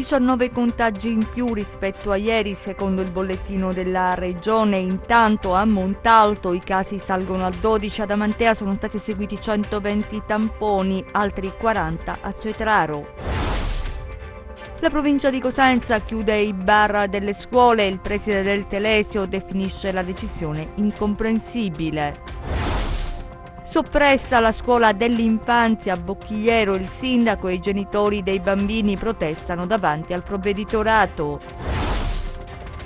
19 contagi in più rispetto a ieri secondo il bollettino della regione. Intanto a Montalto i casi salgono a 12, ad Amantea sono stati eseguiti 120 tamponi, altri 40 a Cetraro. La provincia di Cosenza chiude i bar delle scuole, il preside del Telesio definisce la decisione incomprensibile. Soppressa la scuola dell'infanzia a Bocchigliero, il sindaco e i genitori dei bambini protestano davanti al provveditorato.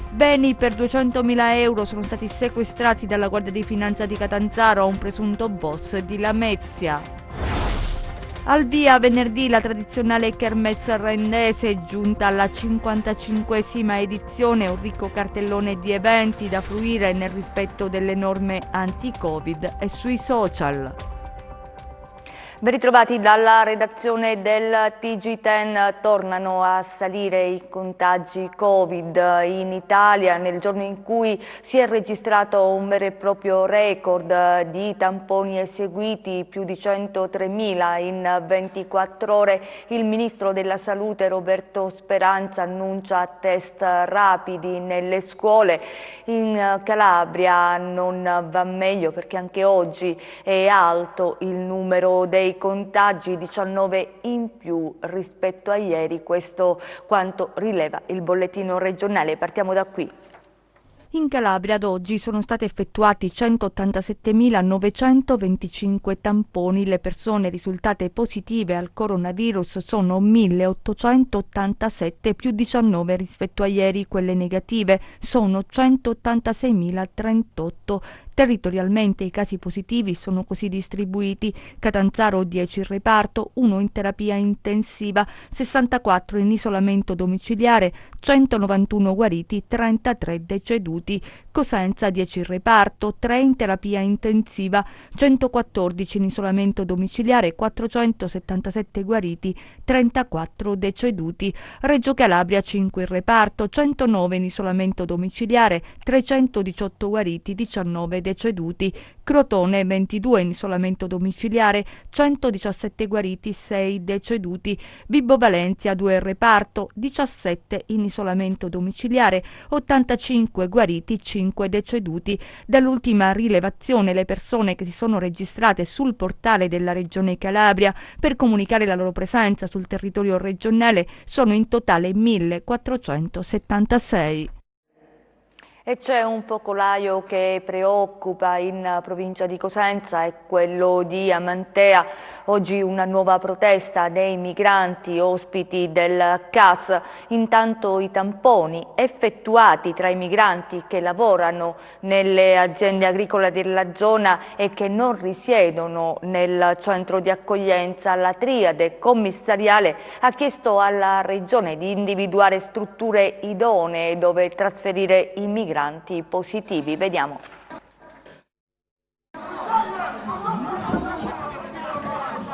Beni per 200.000 euro sono stati sequestrati dalla Guardia di Finanza di Catanzaro a un presunto boss di Lamezia. Al via venerdì la tradizionale Kermesse Rendese, giunta alla 55esima edizione, un ricco cartellone di eventi da fruire nel rispetto delle norme anti-Covid e sui social. Ben ritrovati dalla redazione del TG10. Tornano a salire i contagi Covid in Italia nel giorno in cui si è registrato un vero e proprio record di tamponi eseguiti, più di 103.000 in 24 ore. Il ministro della Salute Roberto Speranza annuncia test rapidi nelle scuole. In Calabria non va meglio perché anche oggi è alto il numero dei contagi, 19 in più rispetto a ieri, questo quanto rileva il bollettino regionale. Partiamo da qui. In Calabria ad oggi sono stati effettuati 187.925 tamponi. Le persone risultate positive al coronavirus sono 1.887, più 19 rispetto a ieri. Quelle negative sono 186.038. Territorialmente i casi positivi sono così distribuiti: Catanzaro 10 in reparto, 1 in terapia intensiva, 64 in isolamento domiciliare, 191 guariti, 33 deceduti. Cosenza 10 in reparto, 3 in terapia intensiva, 114 in isolamento domiciliare, 477 guariti, 34 deceduti. Reggio Calabria 5 in reparto, 109 in isolamento domiciliare, 318 guariti, 19 deceduti. Crotone 22 in isolamento domiciliare, 117 guariti, 6 deceduti. Vibo Valentia 2 in reparto, 17 in isolamento domiciliare, 85 guariti, 5 deceduti. Dall'ultima rilevazione le persone che si sono registrate sul portale della Regione Calabria per comunicare la loro presenza sul territorio regionale sono in totale 1.476. E c'è un focolaio che preoccupa in provincia di Cosenza, è quello di Amantea. Oggi una nuova protesta dei migranti ospiti del CAS. Intanto i tamponi effettuati tra i migranti che lavorano nelle aziende agricole della zona e che non risiedono nel centro di accoglienza, la triade commissariale ha chiesto alla Regione di individuare strutture idonee dove trasferire i migranti positivi. Vediamo.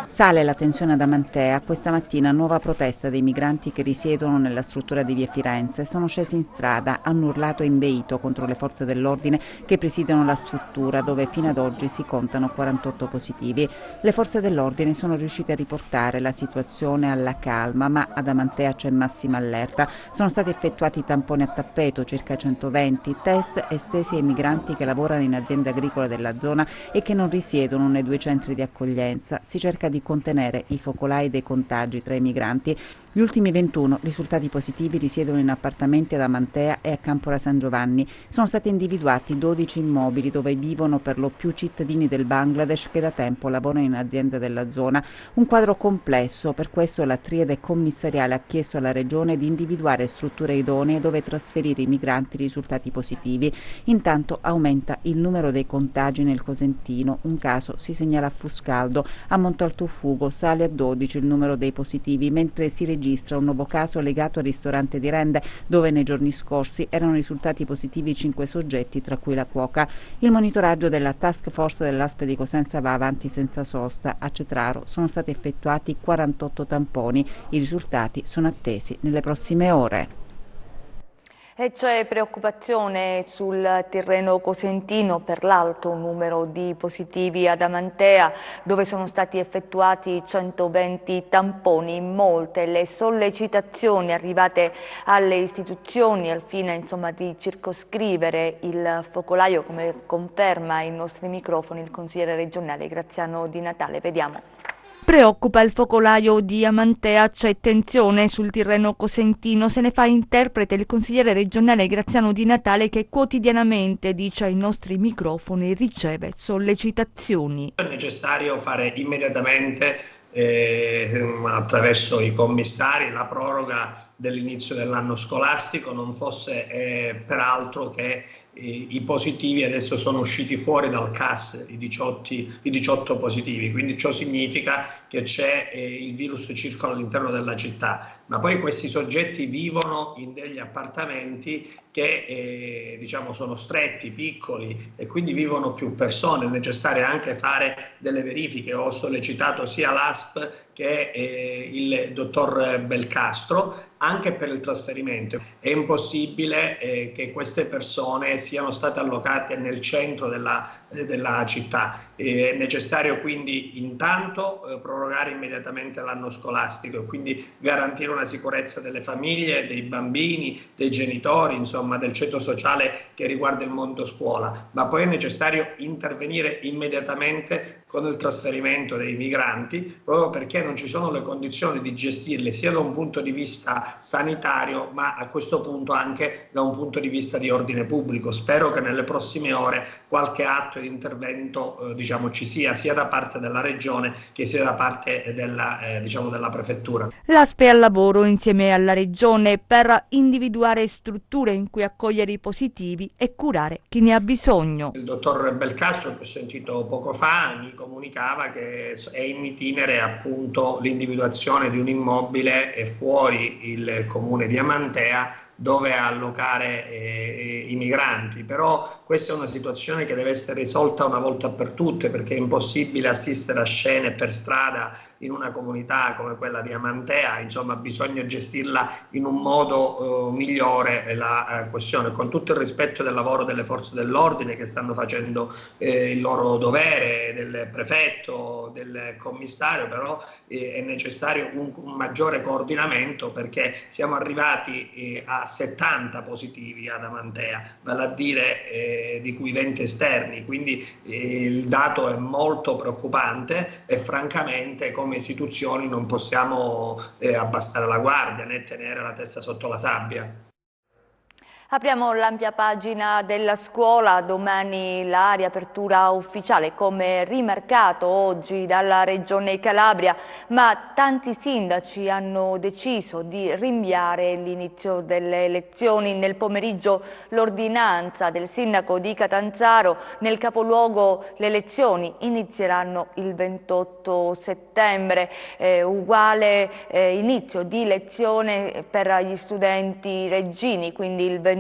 Sale la tensione ad Amantea. Questa mattina nuova protesta dei migranti che risiedono nella struttura di via Firenze. Sono scesi in strada, hanno urlato e inveito contro le forze dell'ordine che presidiano la struttura dove fino ad oggi si contano 48 positivi. Le forze dell'ordine sono riuscite a riportare la situazione alla calma, ma ad Amantea c'è massima allerta. Sono stati effettuati tamponi a tappeto, circa 120, test estesi ai migranti che lavorano in aziende agricole della zona e che non risiedono nei 2 centri di accoglienza. Si cerca di contenere i focolai dei contagi tra i migranti. Gli ultimi 21 risultati positivi risiedono in appartamenti ad Amantea e a Campora San Giovanni. Sono stati individuati 12 immobili dove vivono per lo più cittadini del Bangladesh che da tempo lavorano in aziende della zona. Un quadro complesso, per questo la triade commissariale ha chiesto alla Regione di individuare strutture idonee dove trasferire i migranti risultati positivi. Intanto aumenta il numero dei contagi nel Cosentino. Un caso si segnala a Fuscaldo. A Montaltofugo sale a 12 il numero dei positivi, mentre si registra un nuovo caso legato al ristorante di Rende, dove nei giorni scorsi erano risultati positivi 5 soggetti, tra cui la cuoca. Il monitoraggio della task force dell'ASP di Cosenza va avanti senza sosta. A Cetraro sono stati effettuati 48 tamponi. I risultati sono attesi nelle prossime ore. E c'è preoccupazione sul Tirreno cosentino per l'alto numero di positivi ad Amantea, dove sono stati effettuati 120 tamponi. Molte le sollecitazioni arrivate alle istituzioni al fine di circoscrivere il focolaio, come conferma ai nostri microfoni il consigliere regionale Graziano Di Natale. Vediamo. Preoccupa il focolaio di Amantea, c'è tensione sul Tirreno cosentino, se ne fa interprete il consigliere regionale Graziano Di Natale, che quotidianamente, dice ai nostri microfoni, riceve sollecitazioni. È necessario fare immediatamente attraverso i commissari la proroga dell'inizio dell'anno scolastico, non fosse peraltro che i positivi adesso sono usciti fuori dal CAS, i 18 positivi, quindi ciò significa che il virus circola all'interno della città, ma poi questi soggetti vivono in degli appartamenti che sono stretti, piccoli, e quindi vivono più persone. È necessario anche fare delle verifiche. Ho sollecitato sia l'ASP che il dottor Belcastro anche per il trasferimento. È impossibile che queste persone siano state allocate nel centro della città. È necessario quindi intanto prorogare immediatamente l'anno scolastico e quindi garantire una sicurezza delle famiglie, dei bambini, dei genitori, insomma del ceto sociale che riguarda il mondo scuola, ma poi è necessario intervenire immediatamente con il trasferimento dei migranti, proprio perché non ci sono le condizioni di gestirli sia da un punto di vista sanitario, ma a questo punto anche da un punto di vista di ordine pubblico. Spero che nelle prossime ore qualche atto di intervento ci sia da parte della Regione che sia da parte della Prefettura. L'ASP è al lavoro insieme alla Regione per individuare strutture in cui accogliere i positivi e curare chi ne ha bisogno. Il dottor Belcastro, che ho sentito poco fa, mi comunicava che è in itinere appunto l'individuazione di un immobile fuori il comune di Amantea dove allocare i migranti, però questa è una situazione che deve essere risolta una volta per tutte, perché è impossibile assistere a scene per strada in una comunità come quella di Amantea. Insomma, bisogna gestirla in un modo migliore la questione, con tutto il rispetto del lavoro delle forze dell'ordine che stanno facendo il loro dovere, del prefetto, del commissario, però è necessario un maggiore coordinamento, perché siamo arrivati a 70 positivi ad Amantea, vale a dire di cui 20 esterni, quindi il dato è molto preoccupante e francamente come istituzioni non possiamo abbassare la guardia né tenere la testa sotto la sabbia. Apriamo l'ampia pagina della scuola, domani la riapertura ufficiale come rimarcato oggi dalla Regione Calabria, ma tanti sindaci hanno deciso di rinviare l'inizio delle lezioni. Nel pomeriggio l'ordinanza del sindaco di Catanzaro, nel capoluogo le lezioni inizieranno il 28 settembre, uguale inizio di lezione per gli studenti reggini, quindi il 28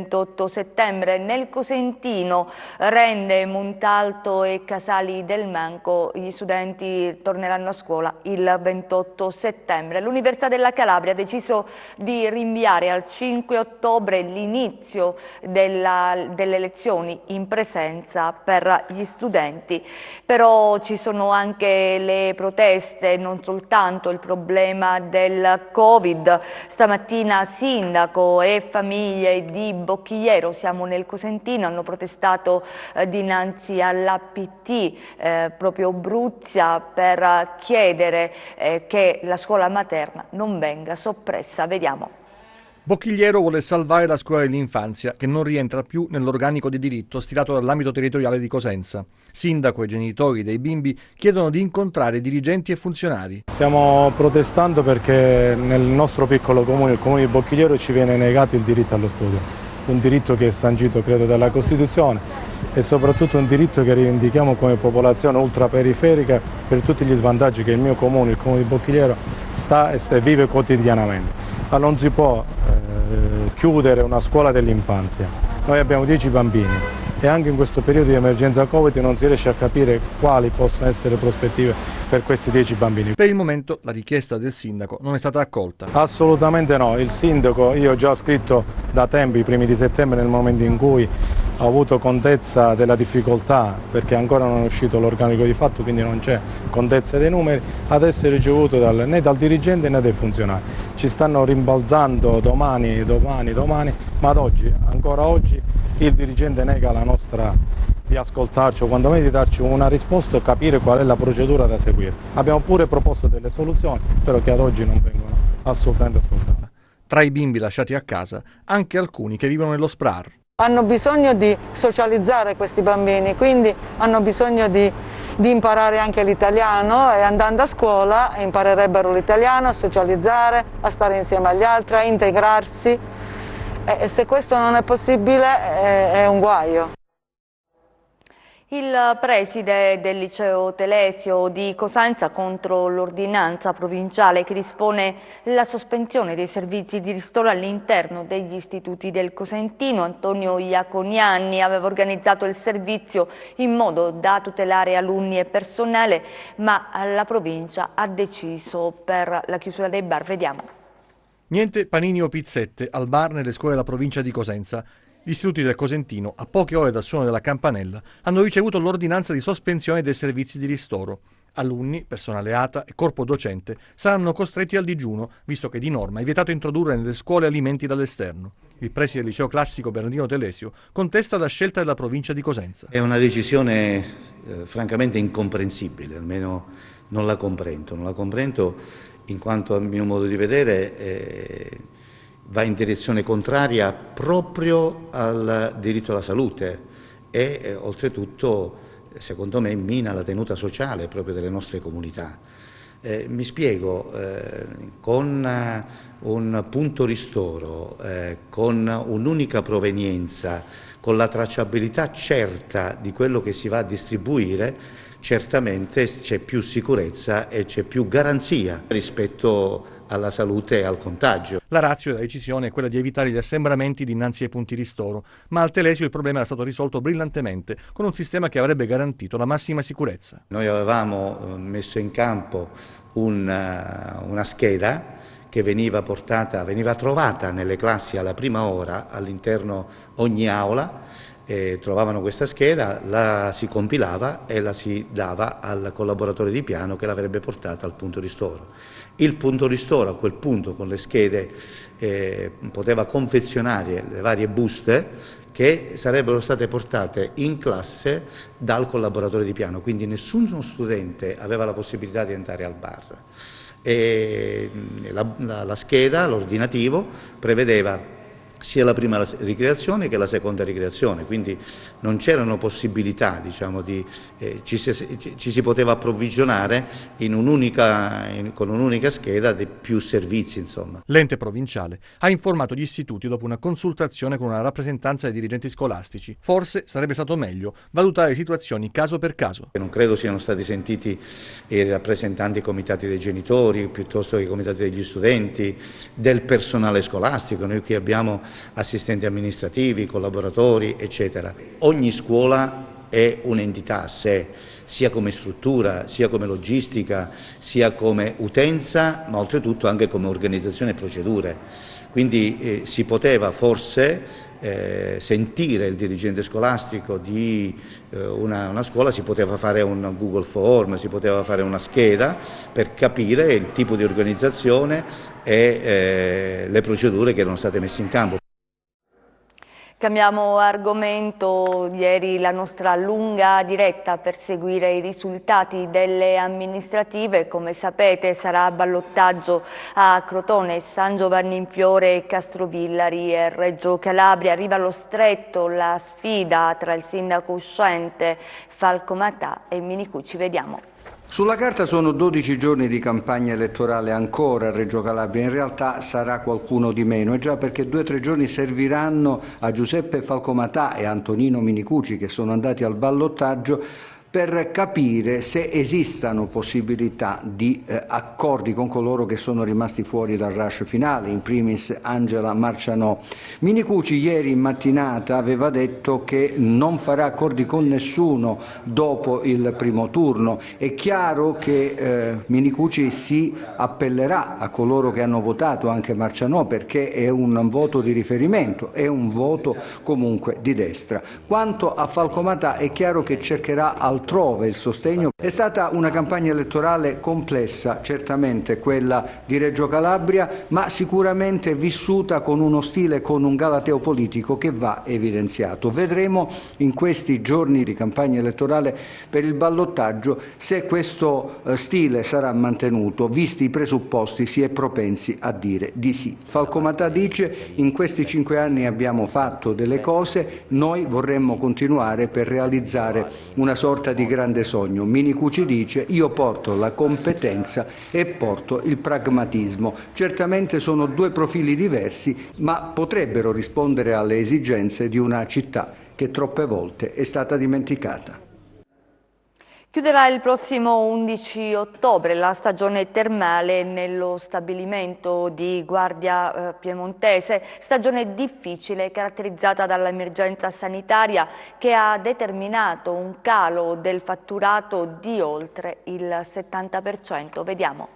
settembre. Nel Cosentino, Rende, Montalto e Casali del Manco, gli studenti torneranno a scuola il 28 settembre. L'Università della Calabria ha deciso di rinviare al 5 ottobre l'inizio delle lezioni in presenza per gli studenti. Però ci sono anche le proteste, non soltanto il problema del Covid. Stamattina sindaco e famiglie di Bocchigliero, siamo nel Cosentino, hanno protestato dinanzi all'APT proprio Bruzia per chiedere che la scuola materna non venga soppressa. Vediamo. Bocchigliero vuole salvare la scuola dell'infanzia, che non rientra più nell'organico di diritto stilato dall'ambito territoriale di Cosenza. Sindaco e genitori dei bimbi chiedono di incontrare dirigenti e funzionari. Stiamo protestando perché nel nostro piccolo comune, il comune di Bocchigliero, ci viene negato il diritto allo studio. Un diritto che è sancito, credo, dalla Costituzione e soprattutto un diritto che rivendichiamo come popolazione ultraperiferica per tutti gli svantaggi che il mio comune, il comune di Bocchigliero, sta e vive quotidianamente. Ma non si può chiudere una scuola dell'infanzia. Noi abbiamo 10 bambini e anche in questo periodo di emergenza Covid non si riesce a capire quali possano essere prospettive per questi 10 bambini. Per il momento la richiesta del sindaco non è stata accolta. Assolutamente no, il sindaco, io ho già scritto da tempo, i primi di settembre, nel momento in cui ho avuto contezza della difficoltà, perché ancora non è uscito l'organico di fatto, quindi non c'è contezza dei numeri, ad essere ricevuto né dal dirigente né dai funzionari. Ci stanno rimbalzando domani, ma ad oggi, ancora oggi, il dirigente nega la nostra di ascoltarci o quantomeno di darci una risposta e capire qual è la procedura da seguire. Abbiamo pure proposto delle soluzioni, però che ad oggi non vengono assolutamente ascoltate. Tra i bimbi lasciati a casa, anche alcuni che vivono nello SPRAR. Hanno bisogno di socializzare questi bambini, quindi hanno bisogno di imparare anche l'italiano e andando a scuola imparerebbero l'italiano, a socializzare, a stare insieme agli altri, a integrarsi. E se questo non è possibile è un guaio. Il preside del liceo Telesio di Cosenza contro l'ordinanza provinciale che dispone la sospensione dei servizi di ristoro all'interno degli istituti del Cosentino, Antonio Iaconiani, aveva organizzato il servizio in modo da tutelare alunni e personale, ma la provincia ha deciso per la chiusura dei bar. Vediamo. Niente panini o pizzette al bar nelle scuole della provincia di Cosenza. Gli istituti del Cosentino, a poche ore dal suono della campanella, hanno ricevuto l'ordinanza di sospensione dei servizi di ristoro. Alunni, personale ATA e corpo docente saranno costretti al digiuno, visto che di norma è vietato introdurre nelle scuole alimenti dall'esterno. Il preside del liceo classico Bernardino Telesio contesta la scelta della provincia di Cosenza. È una decisione francamente incomprensibile, almeno non la comprendo in quanto a mio modo di vedere va in direzione contraria proprio al diritto alla salute e oltretutto, secondo me, mina la tenuta sociale proprio delle nostre comunità. Mi spiego, con un punto ristoro, con un'unica provenienza, con la tracciabilità certa di quello che si va a distribuire, certamente c'è più sicurezza e c'è più garanzia rispetto alla salute e al contagio. La ratio della decisione è quella di evitare gli assembramenti dinanzi ai punti ristoro, ma al Telesio il problema era stato risolto brillantemente con un sistema che avrebbe garantito la massima sicurezza. Noi avevamo messo in campo una scheda che veniva trovata nelle classi alla prima ora, all'interno ogni aula. Trovavano questa scheda, la si compilava e la si dava al collaboratore di piano che l'avrebbe portata al punto ristoro. Il punto ristoro a quel punto con le schede poteva confezionare le varie buste che sarebbero state portate in classe dal collaboratore di piano, quindi nessuno studente aveva la possibilità di entrare al bar. E la scheda, l'ordinativo, prevedeva sia la prima ricreazione che la seconda ricreazione, quindi non c'erano possibilità, diciamo, ci si poteva approvvigionare con un'unica scheda di più servizi, insomma. L'ente provinciale ha informato gli istituti dopo una consultazione con una rappresentanza dei dirigenti scolastici. Forse sarebbe stato meglio valutare situazioni caso per caso. Non credo siano stati sentiti i rappresentanti dei comitati dei genitori, piuttosto che i comitati degli studenti, del personale scolastico. Noi qui abbiamo assistenti amministrativi, collaboratori, eccetera. Ogni scuola è un'entità a sé, sia come struttura, sia come logistica, sia come utenza, ma oltretutto anche come organizzazione e procedure. Quindi si poteva forse sentire il dirigente scolastico di una scuola, si poteva fare un Google Form, si poteva fare una scheda per capire il tipo di organizzazione e le procedure che erano state messe in campo. Cambiamo argomento. Ieri la nostra lunga diretta per seguire i risultati delle amministrative. Come sapete sarà a ballottaggio a Crotone, San Giovanni in Fiore, Castrovillari e Reggio Calabria. Arriva allo stretto la sfida tra il sindaco uscente Falco Matà e Minicucci. Vediamo. Sulla carta sono 12 giorni di campagna elettorale ancora a Reggio Calabria, in realtà sarà qualcuno di meno, e già perché 2 o 3 giorni serviranno a Giuseppe Falcomatà e Antonino Minicucci, che sono andati al ballottaggio, per capire se esistano possibilità di accordi con coloro che sono rimasti fuori dal rush finale, in primis Angela Marcianò. Minicucci ieri in mattinata aveva detto che non farà accordi con nessuno dopo il primo turno. È chiaro che Minicucci si appellerà a coloro che hanno votato anche Marcianò, perché è un voto di riferimento, è un voto comunque di destra. Quanto a Falcomatà è chiaro che cercherà altrove il sostegno. È stata una campagna elettorale complessa, certamente quella di Reggio Calabria, ma sicuramente vissuta con uno stile, con un galateo politico che va evidenziato. Vedremo in questi giorni di campagna elettorale per il ballottaggio se questo stile sarà mantenuto. Visti i presupposti si è propensi a dire di sì. Falcomatà dice: in questi 5 anni abbiamo fatto delle cose, noi vorremmo continuare per realizzare una sorta di grande sogno. Minicucci dice: io porto la competenza e porto il pragmatismo. Certamente sono 2 profili diversi, ma potrebbero rispondere alle esigenze di una città che troppe volte è stata dimenticata. Chiuderà il prossimo 11 ottobre la stagione termale nello stabilimento di Guardia Piemontese, stagione difficile caratterizzata dall'emergenza sanitaria che ha determinato un calo del fatturato di oltre il 70%. Vediamo.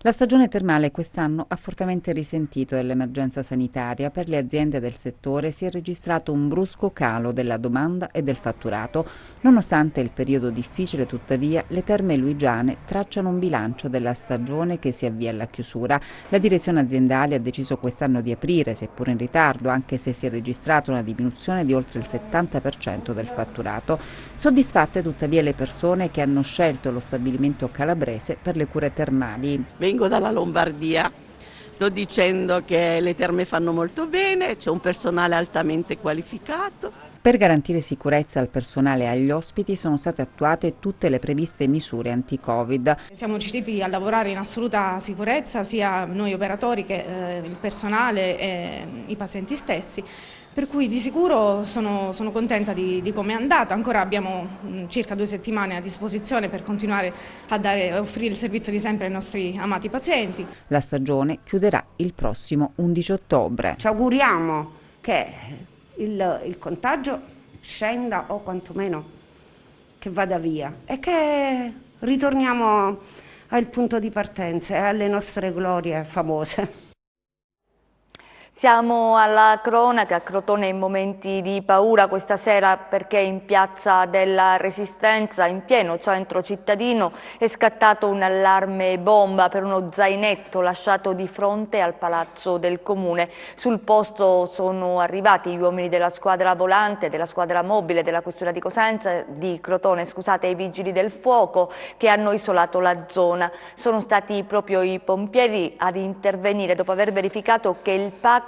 La stagione termale quest'anno ha fortemente risentito dell'emergenza sanitaria. Per le aziende del settore si è registrato un brusco calo della domanda e del fatturato. Nonostante il periodo difficile, tuttavia, le Terme Luigiane tracciano un bilancio della stagione che si avvia alla chiusura. La direzione aziendale ha deciso quest'anno di aprire, seppur in ritardo, anche se si è registrata una diminuzione di oltre il 70% del fatturato. Soddisfatte tuttavia le persone che hanno scelto lo stabilimento calabrese per le cure termali. Vengo dalla Lombardia, sto dicendo che le terme fanno molto bene, c'è un personale altamente qualificato. Per garantire sicurezza al personale e agli ospiti sono state attuate tutte le previste misure anti-Covid. Siamo riusciti a lavorare in assoluta sicurezza, sia noi operatori che il personale e i pazienti stessi. Per cui di sicuro sono contenta di come è andata. Ancora abbiamo circa 2 settimane a disposizione per continuare a offrire il servizio di sempre ai nostri amati pazienti. La stagione chiuderà il prossimo 11 ottobre. Ci auguriamo che il contagio scenda o quantomeno che vada via e che ritorniamo al punto di partenza e alle nostre glorie famose. Siamo alla cronaca, a Crotone in momenti di paura questa sera perché in Piazza della Resistenza, in pieno centro cittadino, è scattato un allarme bomba per uno zainetto lasciato di fronte al Palazzo del Comune. Sul posto sono arrivati gli uomini della squadra volante, della squadra mobile della questura di Crotone, e i vigili del fuoco che hanno isolato la zona. Sono stati proprio i pompieri ad intervenire dopo aver verificato che il pacco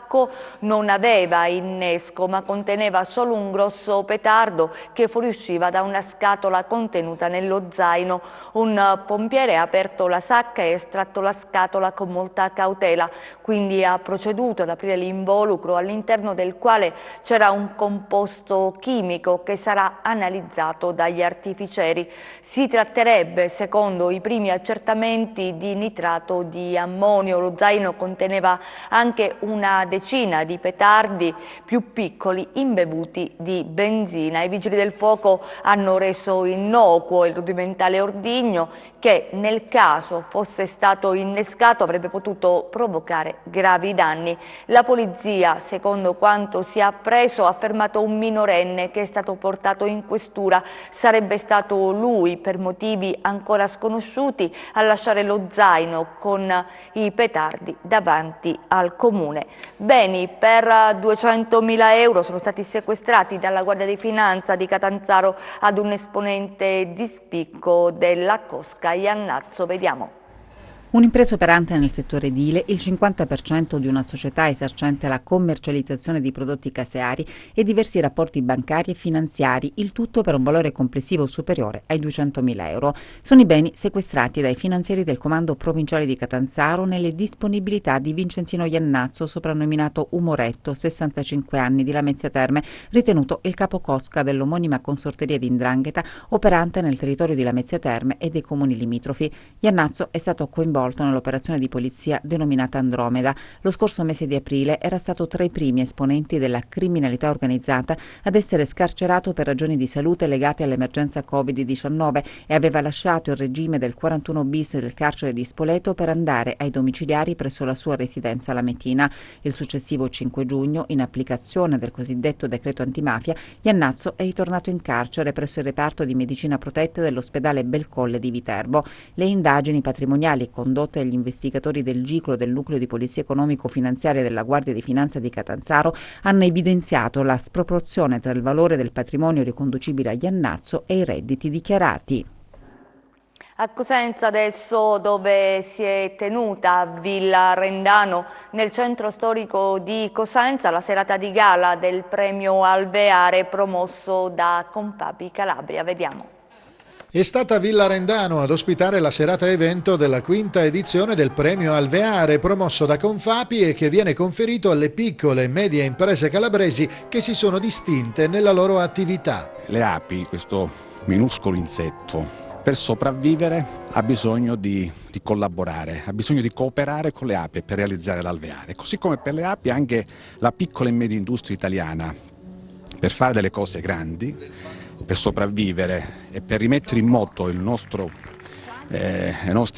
non aveva innesco ma conteneva solo un grosso petardo che fuoriusciva da una scatola contenuta nello zaino. Un pompiere ha aperto la sacca e estratto la scatola con molta cautela, quindi ha proceduto ad aprire l'involucro all'interno del quale c'era un composto chimico che sarà analizzato dagli artificieri. Si tratterebbe, secondo i primi accertamenti, di nitrato di ammonio. Lo zaino conteneva anche una decina di petardi più piccoli imbevuti di benzina. I vigili del fuoco hanno reso innocuo il rudimentale ordigno che, nel caso fosse stato innescato, avrebbe potuto provocare gravi danni. La polizia, secondo quanto si è appreso, ha fermato un minorenne che è stato portato in questura. Sarebbe stato lui, per motivi ancora sconosciuti, a lasciare lo zaino con i petardi davanti al comune. Beni per 200.000 euro sono stati sequestrati dalla Guardia di Finanza di Catanzaro ad un esponente di spicco della cosca Iannazzo. Vediamo. Un'impresa operante nel settore edile, il 50% di una società esercente la commercializzazione di prodotti caseari e diversi rapporti bancari e finanziari, il tutto per un valore complessivo superiore ai 200.000 euro. Sono i beni sequestrati dai finanzieri del Comando Provinciale di Catanzaro nelle disponibilità di Vincenzino Iannazzo, soprannominato Umoretto, 65 anni, di Lamezia Terme, ritenuto il capocosca dell'omonima consorteria di 'ndrangheta operante nel territorio di Lamezia Terme e dei comuni limitrofi. Iannazzo è stato coinvolto nell'operazione di polizia denominata Andromeda. Lo scorso mese di aprile era stato tra i primi esponenti della criminalità organizzata ad essere scarcerato per ragioni di salute legate all'emergenza Covid-19 e aveva lasciato il regime del 41 bis del carcere di Spoleto per andare ai domiciliari presso la sua residenza lametina. Il successivo 5 giugno, in applicazione del cosiddetto decreto antimafia, Iannazzo è ritornato in carcere presso il reparto di medicina protetta dell'ospedale Belcolle di Viterbo. Le indagini patrimoniali condotte agli investigatori del GICLO del Nucleo di Polizia Economico-Finanziaria della Guardia di Finanza di Catanzaro hanno evidenziato la sproporzione tra il valore del patrimonio riconducibile a Iannazzo e i redditi dichiarati. A Cosenza adesso, dove si è tenuta a Villa Rendano, nel centro storico di Cosenza, la serata di gala del premio Alveare promosso da Confapi Calabria. Vediamo. È stata Villa Rendano ad ospitare la serata evento della quinta edizione del premio Alveare promosso da Confapi e che viene conferito alle piccole e medie imprese calabresi che si sono distinte nella loro attività. Le api, questo minuscolo insetto, per sopravvivere ha bisogno di collaborare, ha bisogno di cooperare con le api per realizzare l'alveare. Così come per le api anche la piccola e media industria italiana, per fare delle cose grandi, per sopravvivere e per rimettere in moto la nostra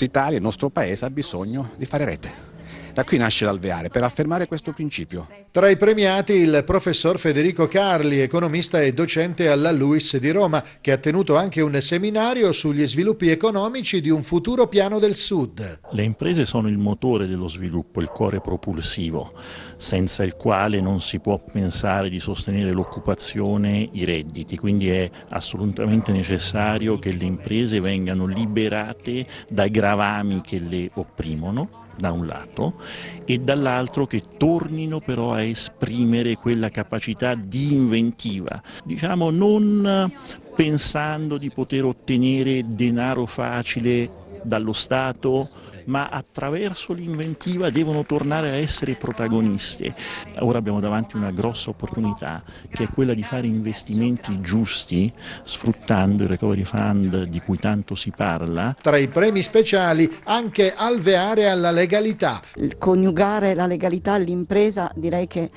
Italia, il nostro paese, ha bisogno di fare rete. Da qui nasce l'Alveare, per affermare questo principio. Tra i premiati il professor Federico Carli, economista e docente alla LUISS di Roma, che ha tenuto anche un seminario sugli sviluppi economici di un futuro piano del Sud. Le imprese sono il motore dello sviluppo, il cuore propulsivo, senza il quale non si può pensare di sostenere l'occupazione, i redditi. Quindi è assolutamente necessario che le imprese vengano liberate dai gravami che le opprimono, da un lato, e dall'altro che tornino però a esprimere quella capacità di inventiva, diciamo non pensando di poter ottenere denaro facile dallo Stato, ma attraverso l'inventiva devono tornare a essere protagoniste. Ora abbiamo davanti una grossa opportunità, che è quella di fare investimenti giusti, sfruttando il Recovery Fund di cui tanto si parla. Tra i premi speciali anche Alveare alla legalità. Coniugare la legalità all'impresa, direi che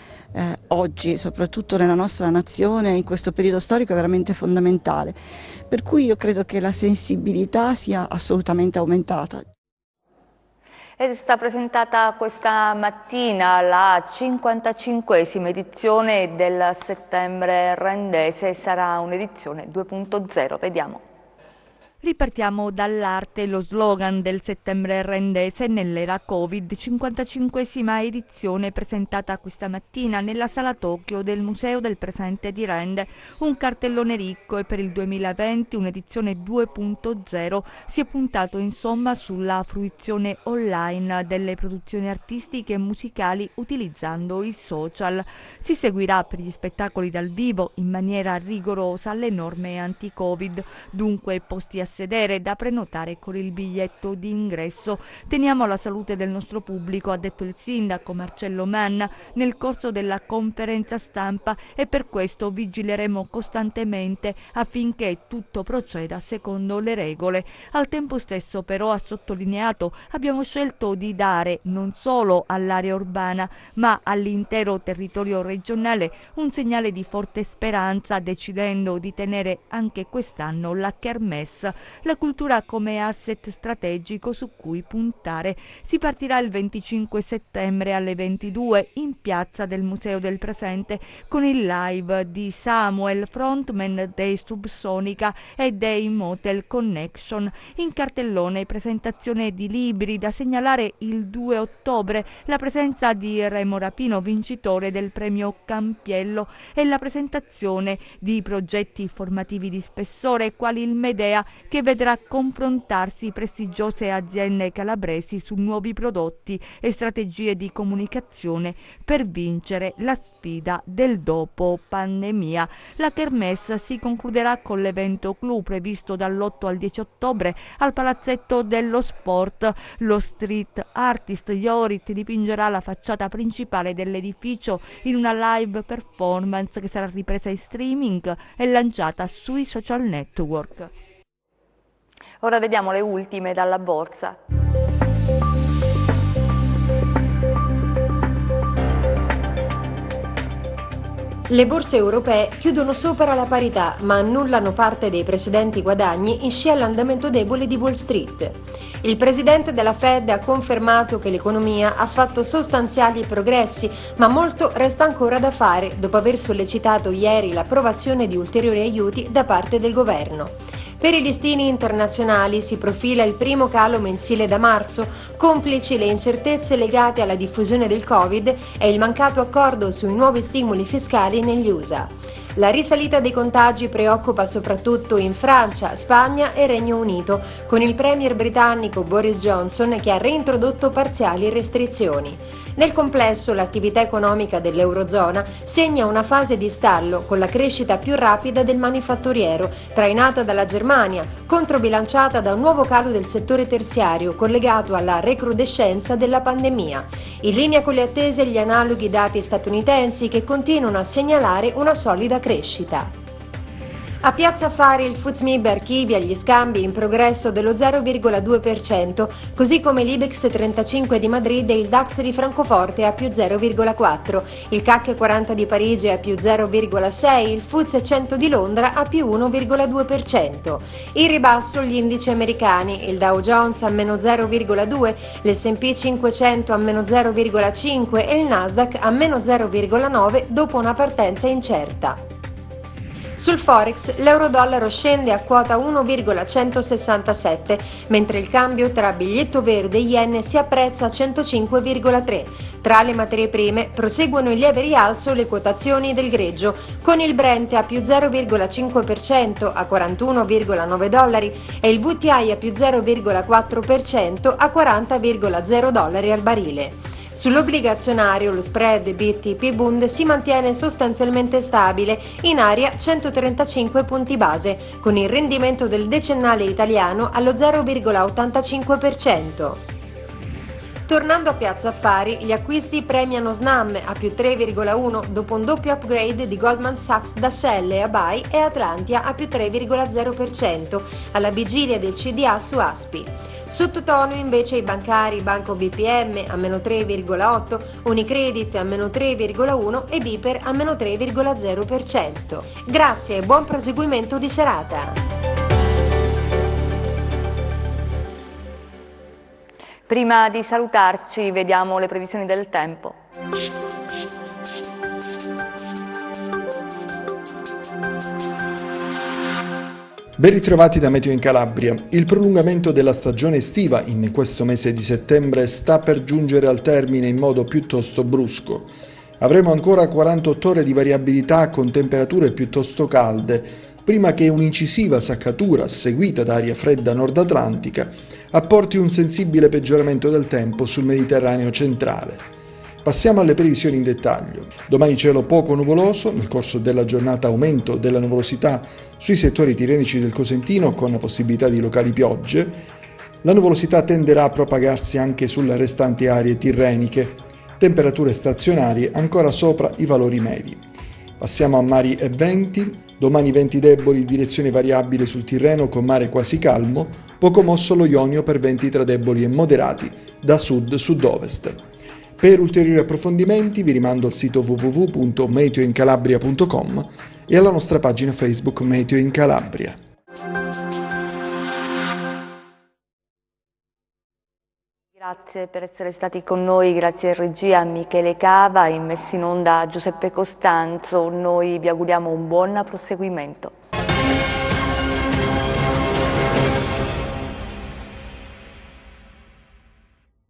oggi, soprattutto nella nostra nazione, in questo periodo storico, è veramente fondamentale. Per cui io credo che la sensibilità sia assolutamente aumentata. È stata presentata questa mattina la 55esima edizione del Settembre Rendese, sarà un'edizione 2.0, vediamo. Ripartiamo dall'arte. Lo slogan del Settembre Rendese nell'era Covid, 55esima edizione presentata questa mattina nella Sala Tokyo del Museo del Presente di Rende. Un cartellone ricco e per il 2020 un'edizione 2.0 si è puntato insomma sulla fruizione online delle produzioni artistiche e musicali utilizzando i social. Si seguirà per gli spettacoli dal vivo in maniera rigorosa le norme anti-Covid, dunque posti a sedere da prenotare con il biglietto di ingresso. Teniamo alla salute del nostro pubblico, ha detto il sindaco Marcello Manna nel corso della conferenza stampa, e per questo vigileremo costantemente affinché tutto proceda secondo le regole. Al tempo stesso però, ha sottolineato, abbiamo scelto di dare non solo all'area urbana ma all'intero territorio regionale un segnale di forte speranza, decidendo di tenere anche quest'anno la kermesse. La cultura come asset strategico su cui puntare. Si partirà il 25 settembre alle 22 in piazza del Museo del Presente con il live di Samuel, frontman dei Subsonica e dei Motel Connection. In cartellone presentazione di libri. Da segnalare il 2 ottobre la presenza di Remo Rapino, vincitore del premio Campiello, e la presentazione di progetti formativi di spessore quali il Medea che vedrà confrontarsi prestigiose aziende calabresi su nuovi prodotti e strategie di comunicazione per vincere la sfida del dopo pandemia. La Kermesse si concluderà con l'evento clou previsto dall'8 al 10 ottobre al Palazzetto dello Sport. Lo street artist Yorit dipingerà la facciata principale dell'edificio in una live performance che sarà ripresa in streaming e lanciata sui social network. Ora vediamo le ultime dalla borsa. Le borse europee chiudono sopra la parità, ma annullano parte dei precedenti guadagni in scia all'andamento debole di Wall Street. Il presidente della Fed ha confermato che l'economia ha fatto sostanziali progressi, ma molto resta ancora da fare, dopo aver sollecitato ieri l'approvazione di ulteriori aiuti da parte del governo. Per i listini internazionali si profila il primo calo mensile da marzo, complici le incertezze legate alla diffusione del Covid e il mancato accordo sui nuovi stimoli fiscali negli USA. La risalita dei contagi preoccupa soprattutto in Francia, Spagna e Regno Unito, con il premier britannico Boris Johnson che ha reintrodotto parziali restrizioni. Nel complesso l'attività economica dell'Eurozona segna una fase di stallo con la crescita più rapida del manifatturiero, trainata dalla Germania, controbilanciata da un nuovo calo del settore terziario collegato alla recrudescenza della pandemia. In linea con le attese gli analoghi dati statunitensi che continuano a segnalare una solida crescita. A Piazza Affari il FTSE MIB archivia gli scambi in progresso dello 0,2%, così come l'Ibex 35 di Madrid e il DAX di Francoforte a più 0,4%, il CAC 40 di Parigi a più 0,6%, il FTSE 100 di Londra a più 1,2%. In ribasso gli indici americani, il Dow Jones a meno 0,2%, l'S&P 500 a meno 0,5% e il Nasdaq a meno 0,9% dopo una partenza incerta. Sul Forex l'euro-dollaro scende a quota 1,167, mentre il cambio tra biglietto verde e yen si apprezza a 105,3. Tra le materie prime proseguono in lieve rialzo le quotazioni del greggio, con il Brent a più 0,5% a $41,9 e il WTI a più 0,4% a $40,0 al barile. Sull'obbligazionario lo spread BTP-Bund si mantiene sostanzialmente stabile in area 135 punti base, con il rendimento del decennale italiano allo 0,85%. Tornando a Piazza Affari, gli acquisti premiano Snam a più 3,1 dopo un doppio upgrade di Goldman Sachs da sell a buy e Atlantia a più 3,0% alla vigilia del CDA su Aspi. Sottotono invece i bancari Banco BPM a meno 3,8, Unicredit a meno 3,1 e Biper a meno 3,0%. Grazie e buon proseguimento di serata. Prima di salutarci vediamo le previsioni del tempo. Ben ritrovati da Meteo in Calabria. Il prolungamento della stagione estiva in questo mese di settembre sta per giungere al termine in modo piuttosto brusco. Avremo ancora 48 ore di variabilità con temperature piuttosto calde, prima che un'incisiva saccatura seguita da aria fredda nord-atlantica apporti un sensibile peggioramento del tempo sul Mediterraneo centrale. Passiamo alle previsioni in dettaglio. Domani cielo poco nuvoloso, nel corso della giornata aumento della nuvolosità sui settori tirrenici del Cosentino con la possibilità di locali piogge. La nuvolosità tenderà a propagarsi anche sulle restanti aree tirreniche. Temperature stazionarie ancora sopra i valori medi. Passiamo a mari e venti. Domani venti deboli, direzione variabile sul Tirreno con mare quasi calmo, poco mosso lo Ionio per venti tra deboli e moderati da sud-sud-ovest. Per ulteriori approfondimenti vi rimando al sito www.meteoincalabria.com e alla nostra pagina Facebook Meteo in Calabria. Grazie per essere stati con noi, grazie a regia Michele Cava, in messa in onda Giuseppe Costanzo. Noi vi auguriamo un buon proseguimento.